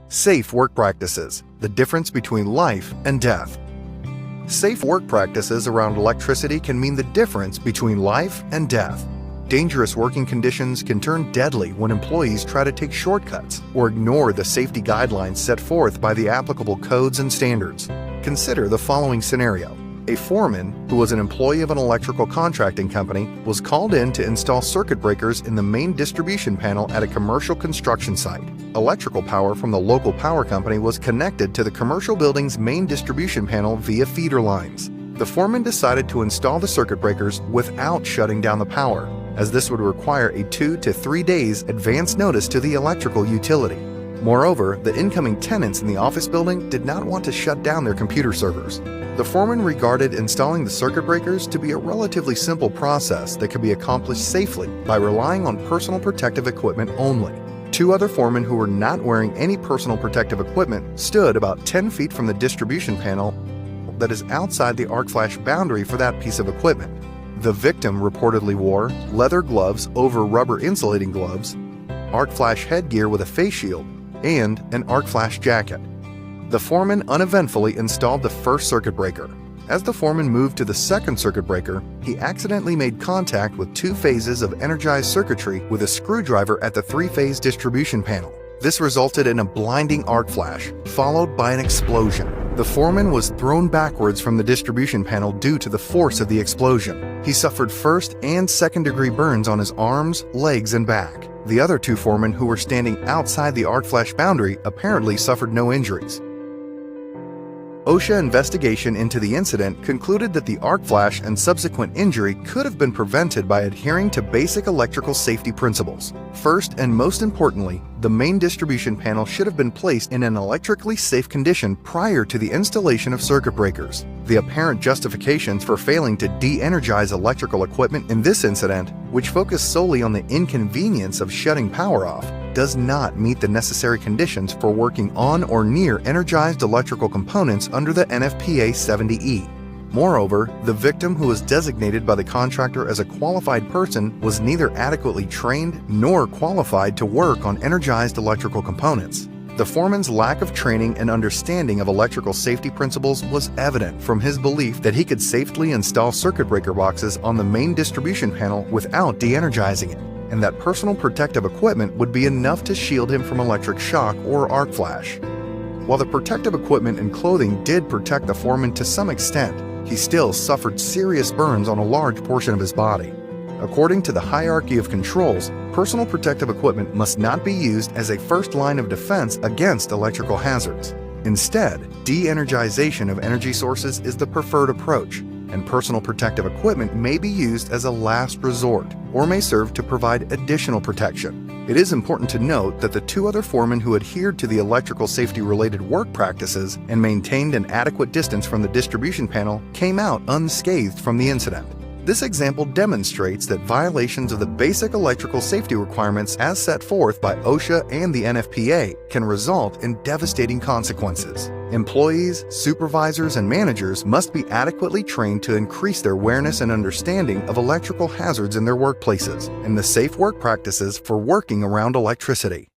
Safe work practices, the difference between life and death. Safe work practices around electricity can mean the difference between life and death. Dangerous working conditions can turn deadly when employees try to take shortcuts or ignore the safety guidelines set forth by the applicable codes and standards. Consider the following scenario. A foreman, who was an employee of an electrical contracting company, was called in to install circuit breakers in the main distribution panel at a commercial construction site. Electrical power from the local power company was connected to the commercial building's main distribution panel via feeder lines. The foreman decided to install the circuit breakers without shutting down the power, as this would require a 2 to 3 days advance notice to the electrical utility. Moreover, the incoming tenants in the office building did not want to shut down their computer servers. The foreman regarded installing the circuit breakers to be a relatively simple process that could be accomplished safely by relying on personal protective equipment only. Two other foremen who were not wearing any personal protective equipment stood about 10 feet from the distribution panel that is outside the arc flash boundary for that piece of equipment. The victim reportedly wore leather gloves over rubber insulating gloves, arc flash headgear with a face shield, and an arc flash jacket. The foreman uneventfully installed the first circuit breaker. As the foreman moved to the second circuit breaker, he accidentally made contact with 2 phases of energized circuitry with a screwdriver at the 3-phase distribution panel. This resulted in a blinding arc flash, followed by an explosion. The foreman was thrown backwards from the distribution panel due to the force of the explosion. He suffered first and second-degree burns on his arms, legs, and back. The other 2 foremen who were standing outside the arc flash boundary apparently suffered no injuries. OSHA investigation into the incident concluded that the arc flash and subsequent injury could have been prevented by adhering to basic electrical safety principles. First and most importantly, the main distribution panel should have been placed in an electrically safe condition prior to the installation of circuit breakers. The apparent justifications for failing to de-energize electrical equipment in this incident, which focused solely on the inconvenience of shutting power off, does not meet the necessary conditions for working on or near energized electrical components under the NFPA 70E. Moreover, the victim, who was designated by the contractor as a qualified person, was neither adequately trained nor qualified to work on energized electrical components. The foreman's lack of training and understanding of electrical safety principles was evident from his belief that he could safely install circuit breaker boxes on the main distribution panel without de-energizing it, and that personal protective equipment would be enough to shield him from electric shock or arc flash. While the protective equipment and clothing did protect the foreman to some extent, he still suffered serious burns on a large portion of his body. According to the hierarchy of controls, personal protective equipment must not be used as a first line of defense against electrical hazards. Instead, de-energization of energy sources is the preferred approach, and personal protective equipment may be used as a last resort or may serve to provide additional protection. It is important to note that the 2 other foremen who adhered to the electrical safety-related work practices and maintained an adequate distance from the distribution panel came out unscathed from the incident. This example demonstrates that violations of the basic electrical safety requirements as set forth by OSHA and the NFPA can result in devastating consequences. Employees, supervisors, and managers must be adequately trained to increase their awareness and understanding of electrical hazards in their workplaces and the safe work practices for working around electricity.